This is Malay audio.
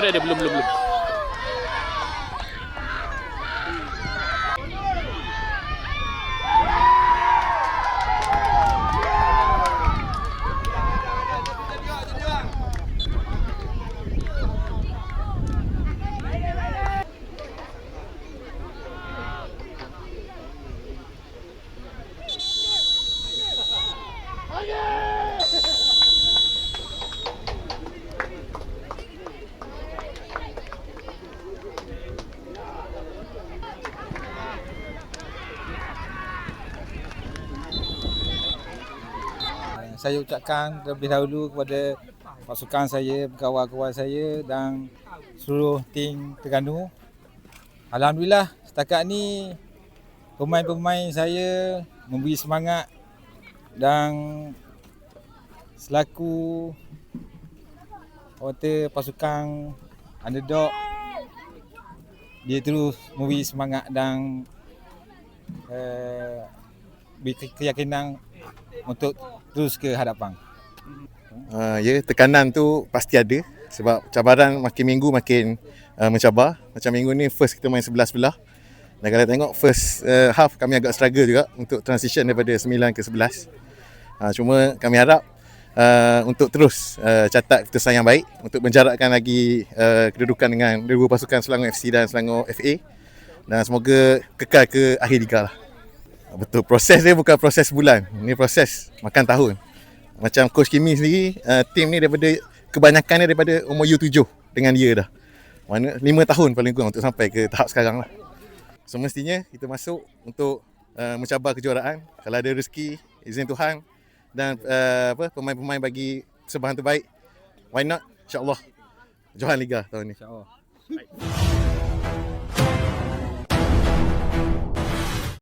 boleh dia belum. Saya ucapkan terlebih dahulu kepada pasukan saya, kawan-kawan saya dan seluruh tim Terengganu. Alhamdulillah setakat ni pemain-pemain saya memberi semangat dan selaku pasukan underdog, dia terus memberi semangat dan beri keyakinan untuk terus ke hadapan. Ya, tekanan tu pasti ada sebab cabaran makin minggu makin mencabar. Macam minggu ni first kita main 11 belah. Dan kalau tengok first half kami agak struggle juga untuk transition daripada 9 ke 11. Cuma kami harap untuk terus catat keputusan yang baik untuk menjarakkan lagi kedudukan dengan dua pasukan Selangor FC dan Selangor FA. Dan semoga kekal ke akhir liga lah. Betul, proses dia bukan proses bulan. Ni proses makan tahun. Macam Coach Kimi sendiri, tim ni daripada kebanyakan dia daripada umur U7 dengan dia dah. Mana 5 tahun paling kurang untuk sampai ke tahap sekarang lah. Semestinya kita masuk untuk mencabar kejuaraan. Kalau ada rezeki, izin Tuhan dan pemain-pemain bagi persembahan terbaik, why not? InsyaAllah juara Liga tahun ni. InsyaAllah.